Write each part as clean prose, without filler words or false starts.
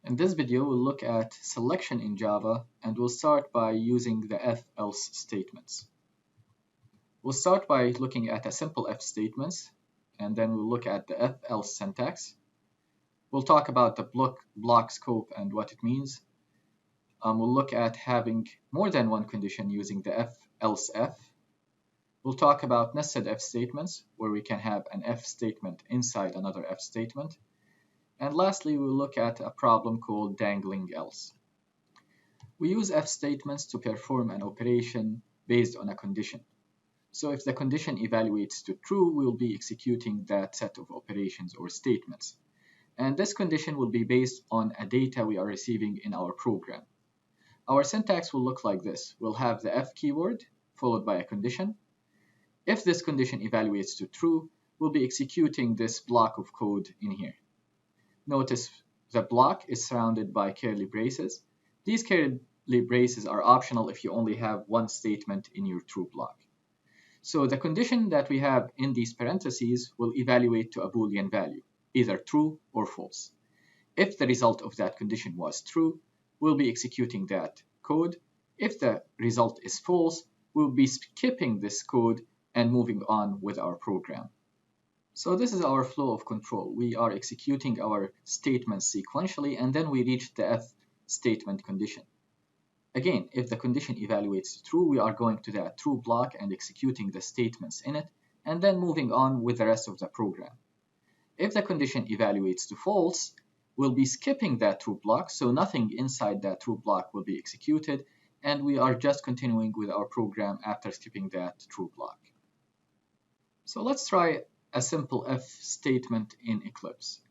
In this video, we'll look at selection in Java, and we'll start by using the if-else statements. We'll start by looking at a simple if statements, and then we'll look at the if-else syntax. We'll talk about the block scope and what it means. We'll look at having more than one condition using the if-else if. We'll talk about nested if statements, where we can have an if statement inside another if statement. And lastly, we'll look at a problem called dangling else. We use if statements to perform an operation based on a condition. So if the condition evaluates to true, we'll be executing that set of operations or statements. And this condition will be based on a data we are receiving in our program. Our syntax will look like this. We'll have the if keyword followed by a condition. If this condition evaluates to true, we'll be executing this block of code in here. Notice the block is surrounded by curly braces. These curly braces are optional if you only have one statement in your true block. So the condition that we have in these parentheses will evaluate to a Boolean value, either true or false. If the result of that condition was true, we'll be executing that code. If the result is false, we'll be skipping this code and moving on with our program. So this is our flow of control. We are executing our statements sequentially, and then we reach the if statement condition. Again, if the condition evaluates true, we are going to that true block and executing the statements in it, and then moving on with the rest of the program. If the condition evaluates to false, we'll be skipping that true block, so nothing inside that true block will be executed, and we are just continuing with our program after skipping that true block. So let's try a simple if statement in Eclipse.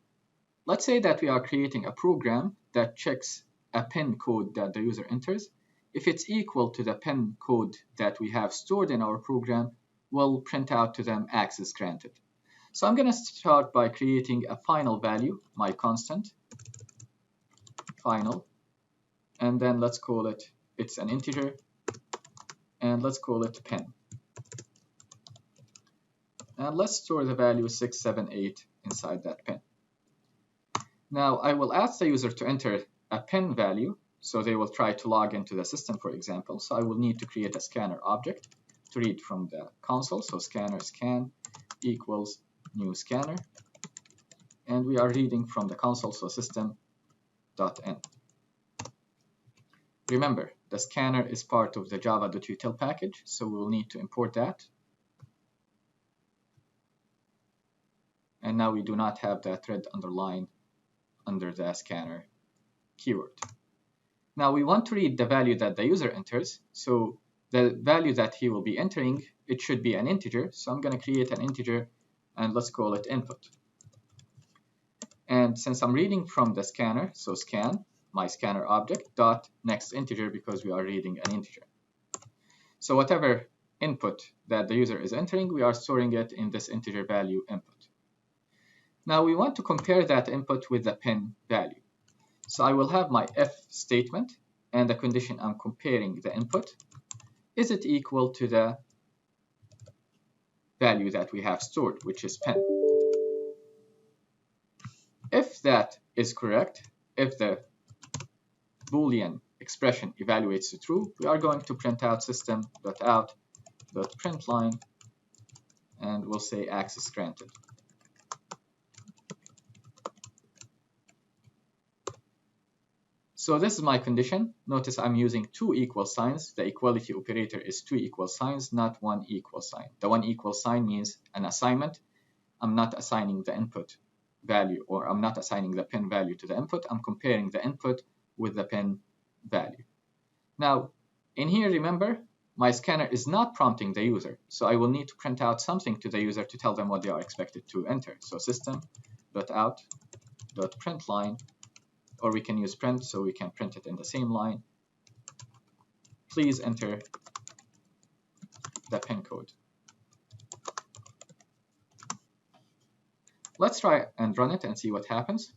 Let's say that we are creating a program that checks a pin code that the user enters. If it's equal to the pin code that we have stored in our program, we'll print out to them access granted. So I'm going to start by creating a final value, my constant, final, and then let's call it, it's an integer, and let's call it pin. And let's store the value 678 inside that pin. Now I will ask the user to enter a pin value, so they will try to log into the system, for example. So I will need to create a scanner object to read from the console. So scanner scan equals new scanner. And we are reading from the console, so system.in. Remember, the scanner is part of the java.util package, so we will need to import that. And now we do not have that red underline under the scanner keyword. Now we want to read the value that the user enters. So the value that he will be entering, it should be an integer. So I'm going to create an integer and let's call it input. And since I'm reading from the scanner, so scan, my scanner object, dot next integer because we are reading an integer. So whatever input that the user is entering, we are storing it in this integer value input. Now we want to compare that input with the pin value. So I will have my if statement and the condition I'm comparing the input. Is it equal to the value that we have stored, which is pin? If that is correct, if the Boolean expression evaluates to true, we are going to print out system.out.println, and we'll say access granted. So this is my condition. Notice I'm using two equal signs. The equality operator is two equal signs, not one equal sign. The one equal sign means an assignment. I'm not assigning the input value, or I'm not assigning the pin value to the input. I'm comparing the input with the pin value. Now, in here, remember, my scanner is not prompting the user. So I will need to print out something to the user to tell them what they are expected to enter. So system.out.println, or we can use print, so we can print it in the same line. Please enter the pin code. Let's try and run it and see what happens.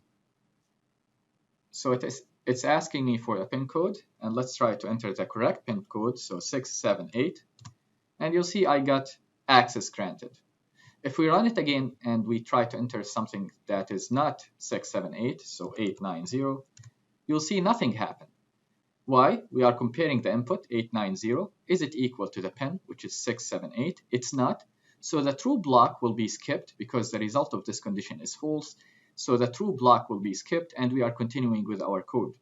So it's asking me for a pin code, and let's try to enter the correct pin code, so 678. And you'll see I got access granted. If we run it again and we try to enter something that is not 678, so 890, you'll see nothing happen. Why? We are comparing the input 890. Is it equal to the pin, which is 678? It's not. So the true block will be skipped because the result of this condition is false. So the true block will be skipped and we are continuing with our code.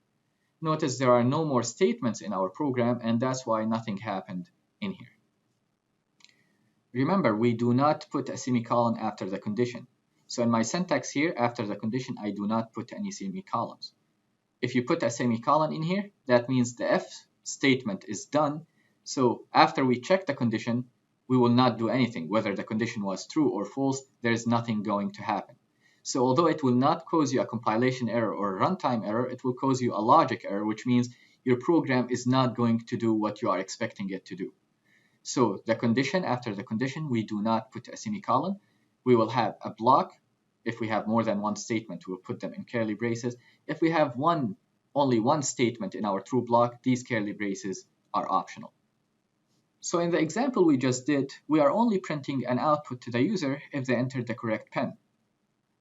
Notice there are no more statements in our program and that's why nothing happened in here. Remember, we do not put a semicolon after the condition. So in my syntax here, after the condition, I do not put any semicolons. If you put a semicolon in here, that means the if statement is done. So after we check the condition, we will not do anything. Whether the condition was true or false, there is nothing going to happen. So although it will not cause you a compilation error or a runtime error, it will cause you a logic error, which means your program is not going to do what you are expecting it to do. So the condition, after the condition, we do not put a semicolon. We will have a block. If we have more than one statement, we'll put them in curly braces. If we have only one statement in our true block, these curly braces are optional. So in the example we just did, we are only printing an output to the user if they entered the correct pin.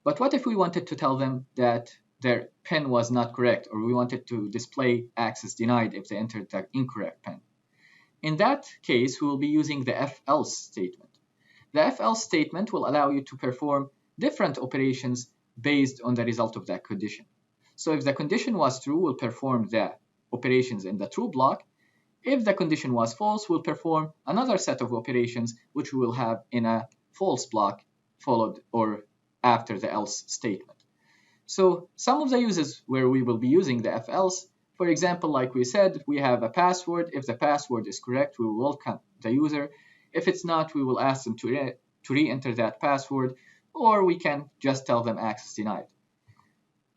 But what if we wanted to tell them that their pin was not correct, or we wanted to display access denied if they entered the incorrect pin? In that case, we will be using the if-else statement. The if-else statement will allow you to perform different operations based on the result of that condition. So if the condition was true, we'll perform the operations in the true block. If the condition was false, we'll perform another set of operations which we will have in a false block followed or after the else statement. So some of the uses where we will be using the if-else, for example, like we said, we have a password. If the password is correct, we will welcome the user. If it's not, we will ask them to re-enter that password, or we can just tell them access denied.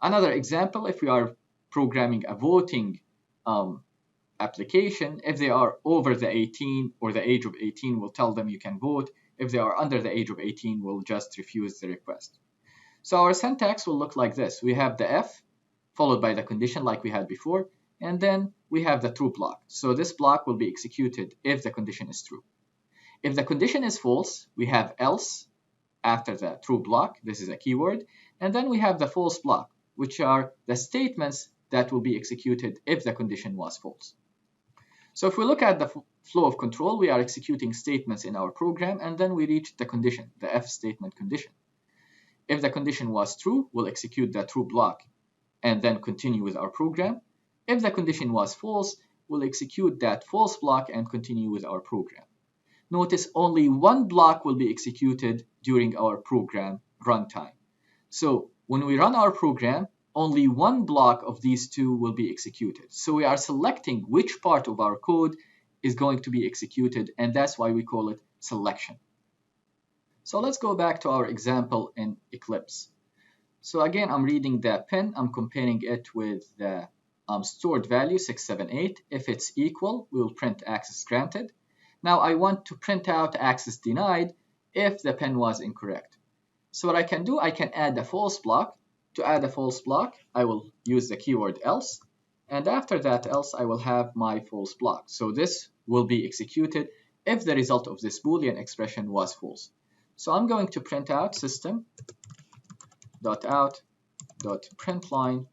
Another example, if we are programming a voting application, if they are over the 18 or the age of 18, we'll tell them you can vote. If they are under the age of 18, we'll just refuse the request. So our syntax will look like this. We have the if, followed by the condition like we had before, and then we have the true block. So this block will be executed if the condition is true. If the condition is false, we have else after the true block. This is a keyword. And then we have the false block, which are the statements that will be executed if the condition was false. So if we look at the flow of control, we are executing statements in our program, and then we reach the condition, the if statement condition. If the condition was true, we'll execute the true block and then continue with our program. If the condition was false, we'll execute that false block and continue with our program. Notice only one block will be executed during our program runtime. So when we run our program, only one block of these two will be executed. So we are selecting which part of our code is going to be executed, and that's why we call it selection. So let's go back to our example in Eclipse. So again, I'm reading the pin, I'm comparing it with the stored value 678. If it's equal, we'll print access granted. Now I want to print out access denied if the pin was incorrect. So what I can do, I can add a false block. To add a false block, I will use the keyword else. And after that else, I will have my false block. So this will be executed if the result of this Boolean expression was false. So I'm going to print out system.out.println,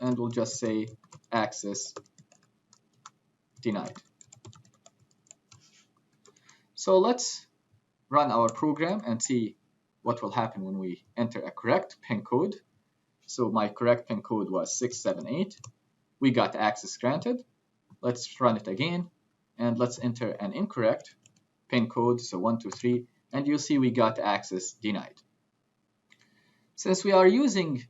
and we'll just say access denied. So let's run our program and see what will happen when we enter a correct pin code. So my correct pin code was 678. We got access granted. Let's run it again, and let's enter an incorrect pin code, so 123, and you'll see we got access denied. Since we are using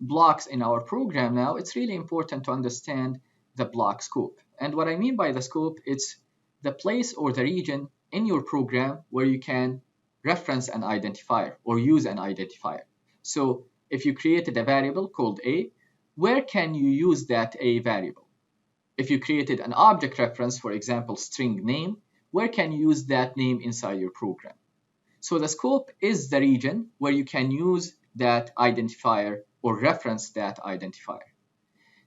blocks in our program now, it's really important to understand the block scope. And what I mean by the scope, it's the place or the region in your program where you can reference an identifier or use an identifier. So if you created a variable called a, where can you use that a variable? If you created an object reference, for example, string name, where can you use that name inside your program? So the scope is the region where you can use that identifier or reference that identifier.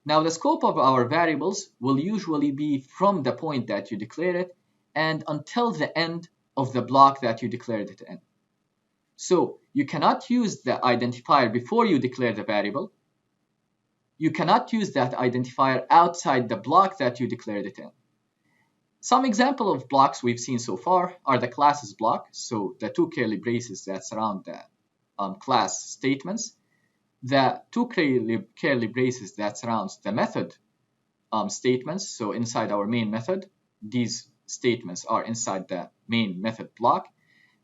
Now the scope of our variables will usually be from the point that you declare it and until the end of the block that you declared it in. So you cannot use the identifier before you declare the variable. you cannot use that identifier outside the block that you declared it in. Some example of blocks we've seen so far are the classes block, so the two curly braces that surround the class statements, the two curly braces that surrounds the method statements, so inside our main method, these statements are inside the main method block,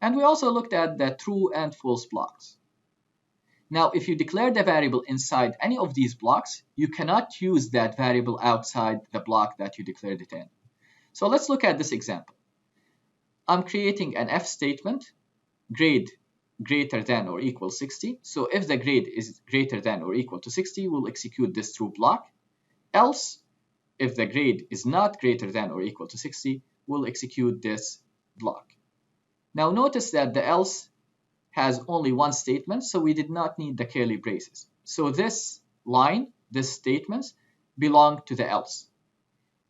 and we also looked at the true and false blocks. Now, if you declare the variable inside any of these blocks, you cannot use that variable outside the block that you declared it in. So let's look at this example. I'm creating an if statement, grade greater than or equal 60. So if the grade is greater than or equal to 60, we'll execute this true block. Else, if the grade is not greater than or equal to 60, we'll execute this block. Now notice that the else has only one statement, so we did not need the curly braces. So this line, this statement, belong to the else.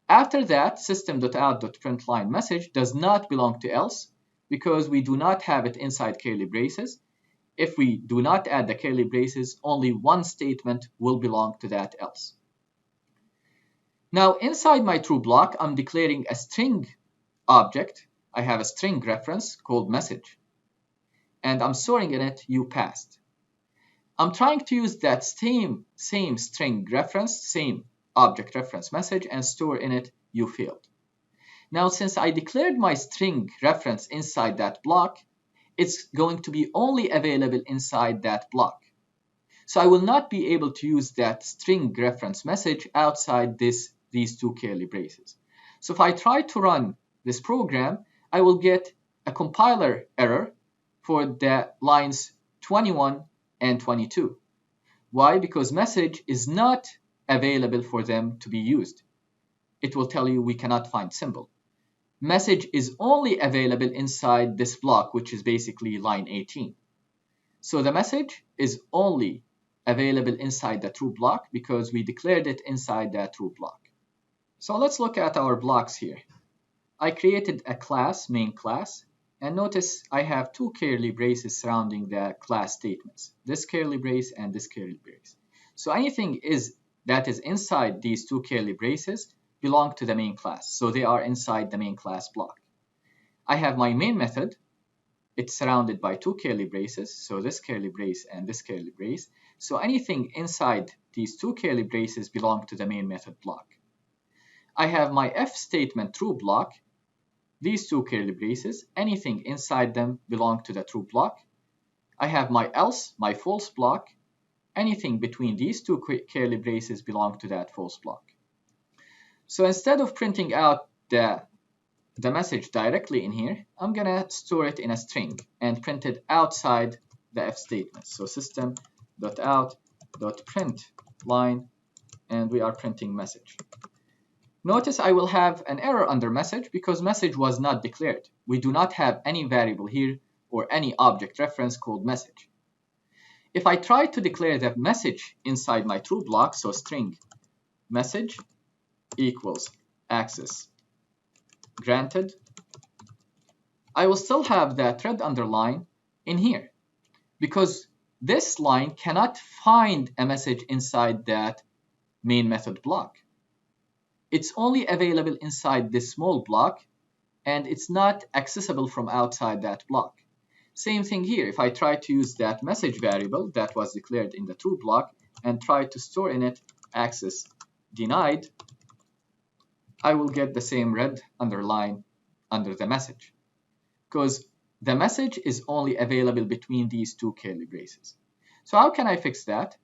After that, system.out.println message does not belong to else because we do not have it inside curly braces. If we do not add the curly braces, only one statement will belong to that else. Now, inside my true block, I'm declaring a string object. I have a string reference called message, and I'm storing in it you passed. I'm trying to use that same string reference, same object reference message, and store in it you failed. Now, since I declared my string reference inside that block, it's going to be only available inside that block. So I will not be able to use that string reference message outside these two curly braces. So if I try to run this program, I will get a compiler error for the lines 21 and 22. Why? Because message is not available for them to be used. It will tell you we cannot find symbol. Message is only available inside this block, which is basically line 18. So the message is only available inside the true block because we declared it inside that true block. So let's look at our blocks here. I created a class, main class, and notice I have two curly braces surrounding the class statements, this curly brace and this curly brace. So anything that is inside these two curly braces belong to the main class, so they are inside the main class block. I have my main method. It's surrounded by two curly braces, so this curly brace and this curly brace. So anything inside these two curly braces belong to the main method block. I have my if statement true block. These two curly braces, anything inside them belong to the true block. I have my else, my false block. Anything between these two curly braces belong to that false block. So instead of printing out the message directly in here, I'm gonna store it in a string and print it outside the if statement. So system.out.println, and we are printing message. Notice I will have an error under message because message was not declared. We do not have any variable here or any object reference called message. If I try to declare the message inside my true block, so string message equals access granted, I will still have that red underline in here because this line cannot find a message inside that main method block. It's only available inside this small block, and it's not accessible from outside that block. Same thing here. If I try to use that message variable that was declared in the true block and try to store in it access denied, I will get the same red underline under the message because the message is only available between these two curly braces. So how can I fix that?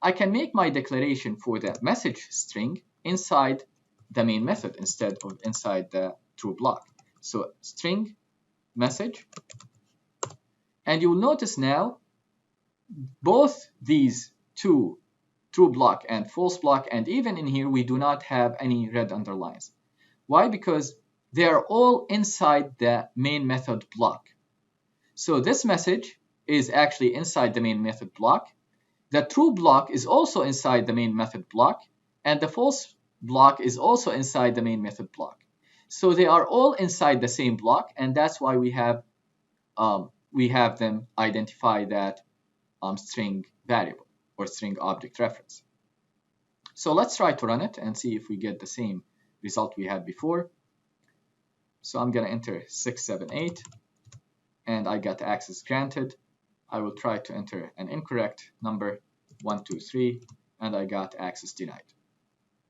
I can make my declaration for the message string inside the main method instead of inside the true block. So string message, and you will notice now both these two, true block and false block, and even in here we do not have any red underlines. Why? Because they are all inside the main method block. So this message is actually inside the main method block. The true block is also inside the main method block, and the false block is also inside the main method block. So they are all inside the same block, and that's why we have them identify that string variable or string object reference. So let's try to run it and see if we get the same result we had before. So I'm going to enter 678, and I got access granted. I will try to enter an incorrect number, 123, and I got access denied.